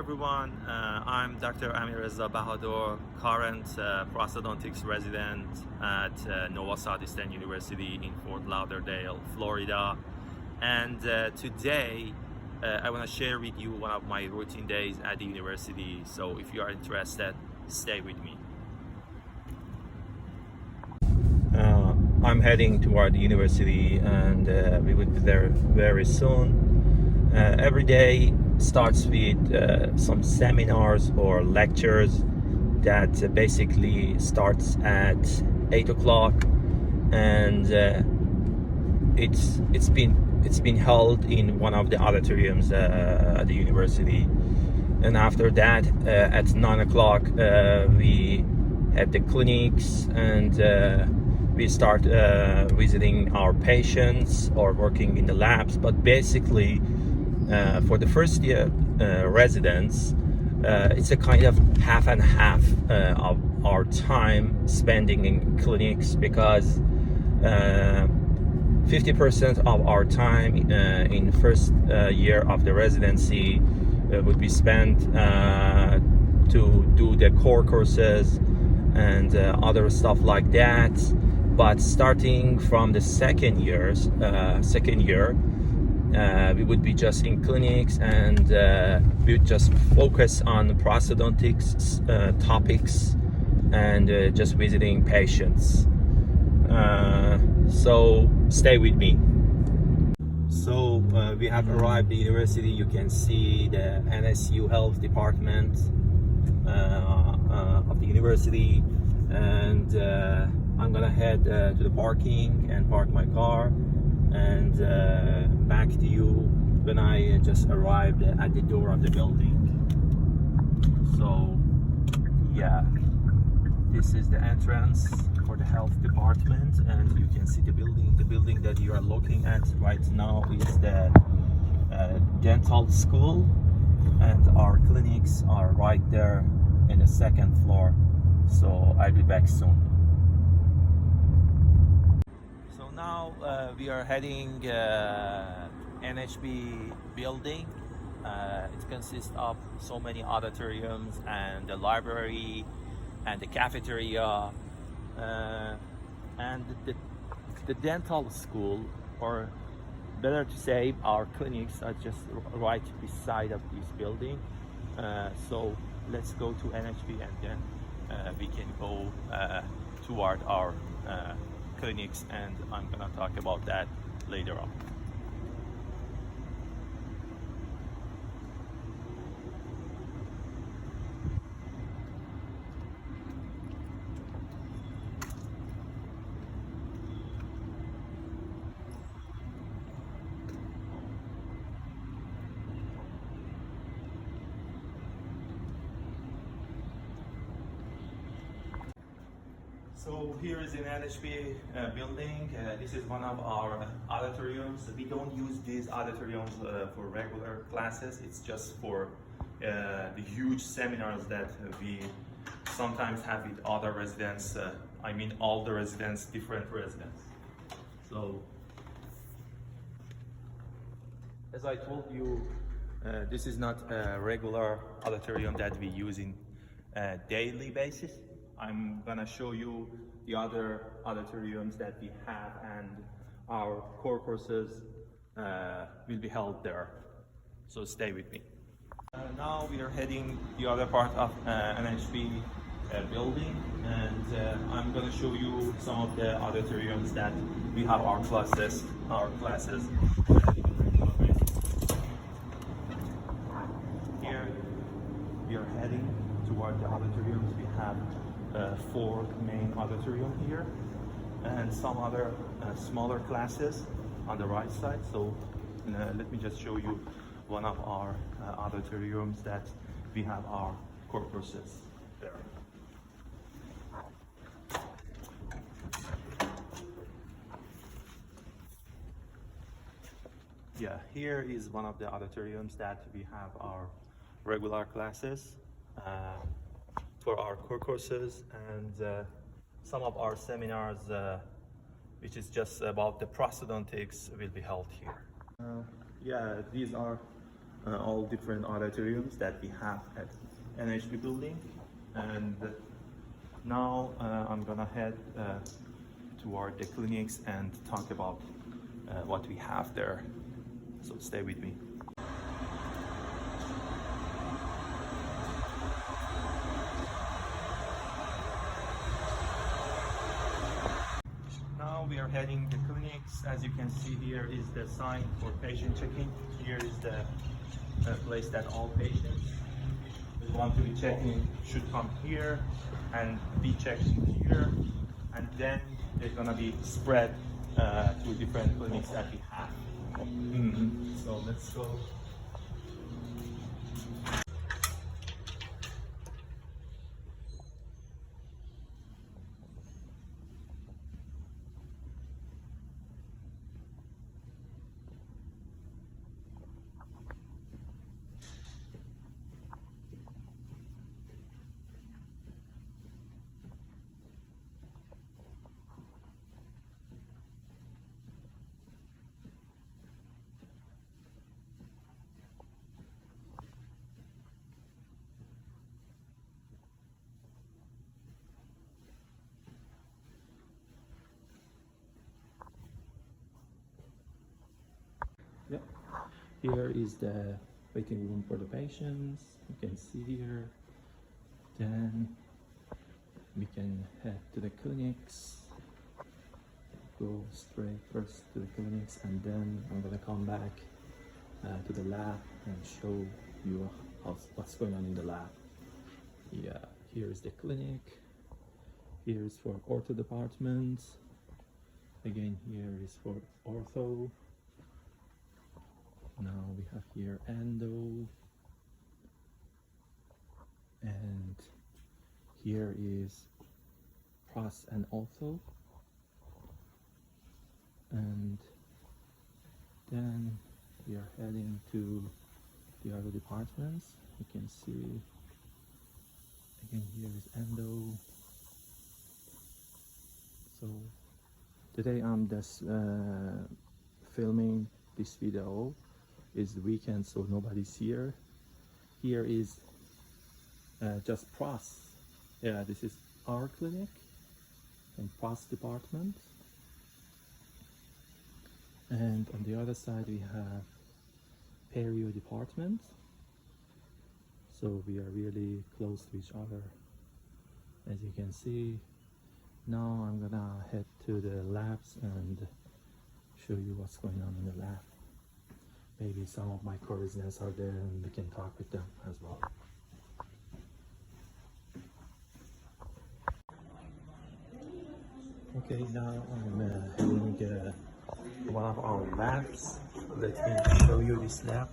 everyone. I'm Dr. Amir Reza Bahador, current Prosthodontics resident at Nova Southeastern University in Fort Lauderdale, Florida. And today I want to share with you one of my routine days at the university. So if you are interested, stay with me. I'm heading toward the university and we will be there very soon. Every day starts with some seminars or lectures that basically starts at 8 o'clock, and it's been held in one of the auditoriums at the university. And after that, at 9 o'clock, we have the clinics, and we start visiting our patients or working in the labs. But basically, for the first year residents, it's a kind of half and half of our time spending in clinics, because 50% of our time in first year of the residency would be spent to do the core courses and other stuff like that. But starting from the second year, we would be just in clinics, and we would just focus on prosthodontics topics and just visiting patients. So stay with me. So we have arrived at the university. You can see the NSU Health Department of the university, and I'm gonna head to the parking and park my car, and back to you when I just arrived at the door of the building. So yeah, this is the entrance for the health department, and you can see the building. The building that you are looking at right now is the dental school, and our clinics are right there in the second floor. So I'll be back soon. So now we are heading NHB Building. It consists of so many auditoriums and the library and the cafeteria, and the dental school, or better to say our clinics, are just right beside of this building. So let's go to NHB, and then we can go toward our clinics, and I'm gonna talk about that later on. So here is an NHB building. This is one of our auditoriums. We don't use these auditoriums for regular classes. It's just for the huge seminars that we sometimes have with other residents. I mean all the residents, different residents. So as I told you, this is not a regular auditorium that we use in daily basis. I'm gonna show you the other auditoriums that we have, and our core courses will be held there. So stay with me. Now we are heading the other part of NHB building, and I'm gonna show you some of the auditoriums that we have our classes. Here we are heading toward the auditoriums. We have 4 main auditorium here, and some other smaller classes on the right side. So let me just show you one of our auditoriums that we have our core courses there. Yeah, here is one of the auditoriums that we have our regular classes for our core courses, and some of our seminars, which is just about the prosthodontics, will be held here. Yeah, these are all different auditoriums that we have at NHB Building. And now I'm gonna head toward the clinics and talk about what we have there. So stay with me. Now we are heading the clinics. As you can see, here is the sign for patient check-in. Here is the place that all patients who want to be check-in should come here and be checked here, and then they're gonna be spread to different clinics that we have. So let's go. Yep. Here is the waiting room for the patients. You can see here. Then we can head to the clinics. Go straight first to the clinics, and then I'm gonna come back to the lab and show you what's going on in the lab. Yeah, here is the clinic. Here is for ortho department. Again, here is for ortho. Now we have here endo, and here is pros and ortho, and then we are heading to the other departments. You can see again here is endo. So today I'm just filming this video. It's the weekend, so nobody's here. Here is just pros. Yeah, this is our clinic and pros department. And on the other side we have perio department. So we are really close to each other. As you can see, now I'm gonna head to the labs and show you what's going on in the lab. Maybe some of my co-residents are there and we can talk with them as well. Okay, now I'm heading to one of our labs. Let me show you this lab.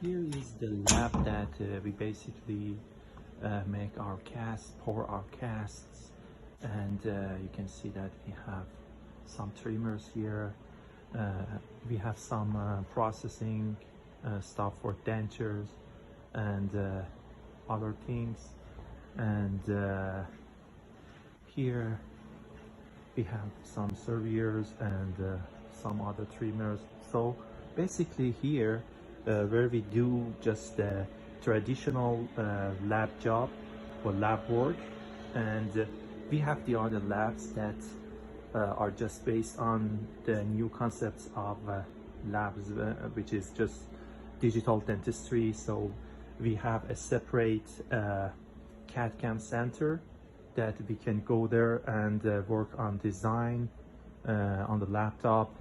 Here is the lab that we basically make our casts, pour our casts, and you can see that we have some trimmers here. We have some processing stuff for dentures and other things. And here we have some surveyors and some other trimmers. So basically here where we do just the traditional lab job or lab work, and we have the other labs that are just based on the new concepts of labs, which is just digital dentistry. So we have a separate CAD/CAM center that we can go there and work on design on the laptop,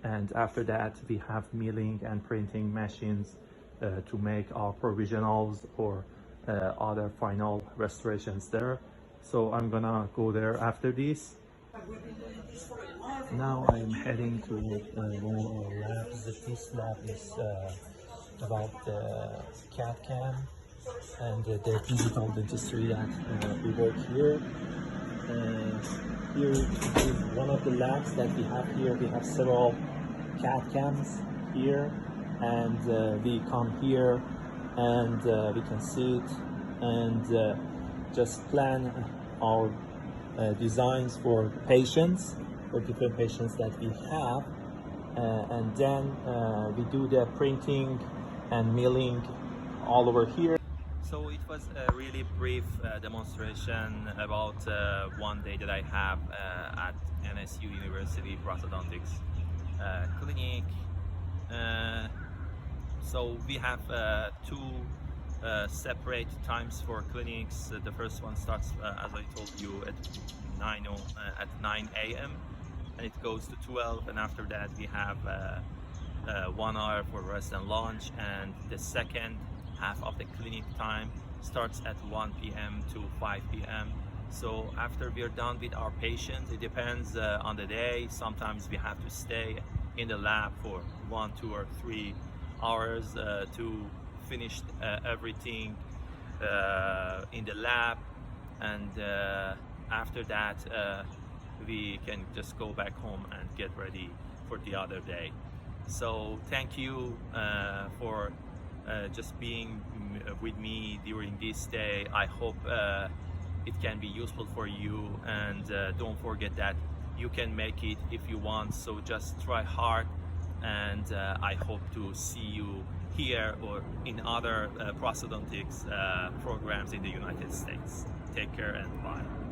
and after that we have milling and printing machines to make our provisionals or other final restorations there. So I'm gonna go there after this. Now I'm heading to one of our labs. This lab is about the CAD/CAM and the digital dentistry that we work here. And here is one of the labs that we have here. We have several CAD/CAMs here, and we come here and we can sit and just plan our designs for patients, for different patients that we have. and then we do the printing and milling all over here. So it was a really brief demonstration about one day that I have at NSU University Prosthodontics Clinic. So we have two separate times for clinics. The first one starts, as I told you, at 9 a.m. and it goes to 12, and after that we have 1 hour for rest and lunch, and the second half of the clinic time starts at 1 p.m. to 5 p.m. So after we're done with our patients, it depends on the day. Sometimes we have to stay in the lab for 1, 2, or 3 hours to finish everything in the lab, and after that we can just go back home and get ready for the other day. So thank you for just being with me during this day. I hope it can be useful for you, and don't forget that you can make it if you want, so just try hard, and I hope to see you here or in other prosthodontics programs in the United States. Take care and bye.